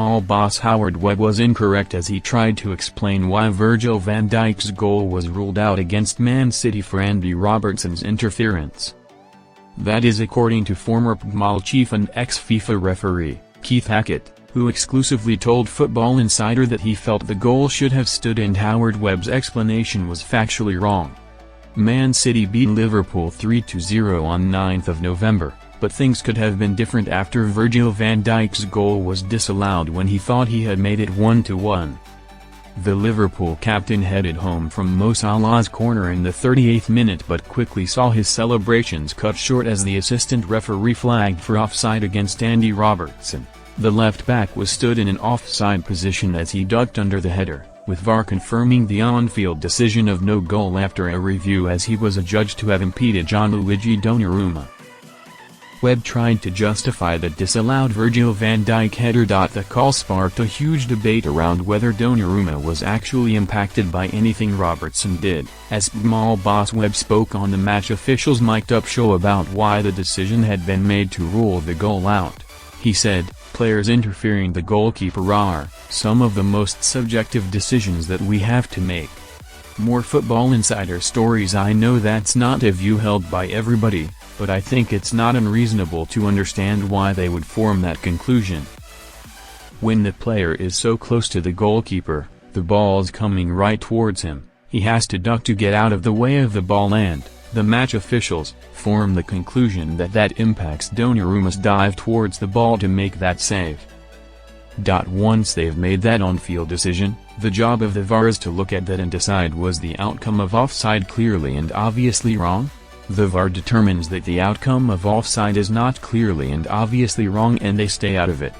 PGMOL boss Howard Webb was incorrect as he tried to explain why Virgil van Dijk's goal was ruled out against Man City for Andy Robertson's interference. That is according to former PGMOL chief and ex-FIFA referee, Hackett, who exclusively told Football Insider that he felt the goal should have stood and Howard Webb's explanation was factually wrong. Man City beat Liverpool 3-0 on 9th of November, but things could have been different after Virgil van Dijk's goal was disallowed when he thought he had made it 1-1. The Liverpool captain headed home from Mo Salah's corner in the 38th minute but quickly saw his celebrations cut short as the assistant referee flagged for offside against Andy Robertson. The left-back was stood in an offside position as he ducked under the header, with VAR confirming the on-field decision of no goal after a review as he was adjudged to have impeded Gianluigi Donnarumma. Webb tried to justify the disallowed Virgil van Dijk header. The call sparked a huge debate around whether Donnarumma was actually impacted by anything Robertson did, as PGMOL boss Webb spoke on the match officials' mic'd-up show about why the decision had been made to rule the goal out. He said, "Players interfering the goalkeeper are some of the most subjective decisions that we have to make." More Football Insider stories. I know that's not a view held by everybody, but I think it's not unreasonable to understand why they would form that conclusion. When the player is so close to the goalkeeper, the ball's coming right towards him, he has to duck to get out of the way of the ball and the match officials form the conclusion that that impacts Donnarumma's dive towards the ball to make that save. Once they've made that on-field decision, the job of the VAR is to look at that and decide was the outcome of offside clearly and obviously wrong? The VAR determines that the outcome of offside is not clearly and obviously wrong and they stay out of it.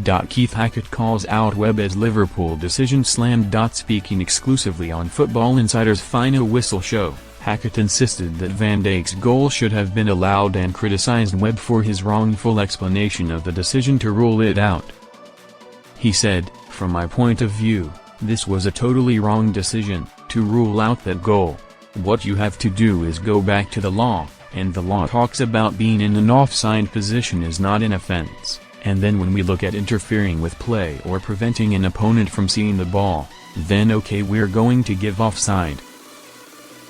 Hackett calls out Webb as Liverpool decision slammed. Speaking exclusively on Football Insider's Final Whistle show, Hackett insisted that Van Dijk's goal should have been allowed and criticized Webb for his wrongful explanation of the decision to rule it out. He said, "From my point of view, this was a totally wrong decision, to rule out that goal. What you have to do is go back to the law, and the law talks about being in an offside position is not an offense, and then when we look at interfering with play or preventing an opponent from seeing the ball, then okay, we're going to give offside."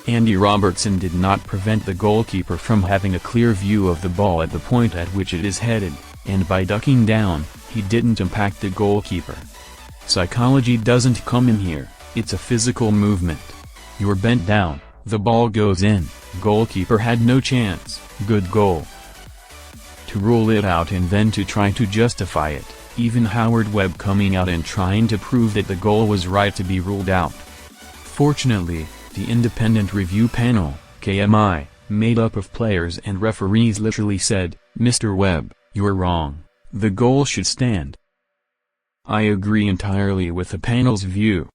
Andy Robertson did not prevent the goalkeeper from having a clear view of the ball at the point at which it is headed, and by ducking down, he didn't impact the goalkeeper. Psychology doesn't come in here, it's a physical movement. You're bent down, the ball goes in, goalkeeper had no chance, good goal. To rule it out and then to try to justify it, even Howard Webb coming out and trying to prove that the goal was right to be ruled out. Fortunately, the independent review panel, KMI, made up of players and referees literally said, "Mr. Webb, you're wrong, the goal should stand." I agree entirely with the panel's view.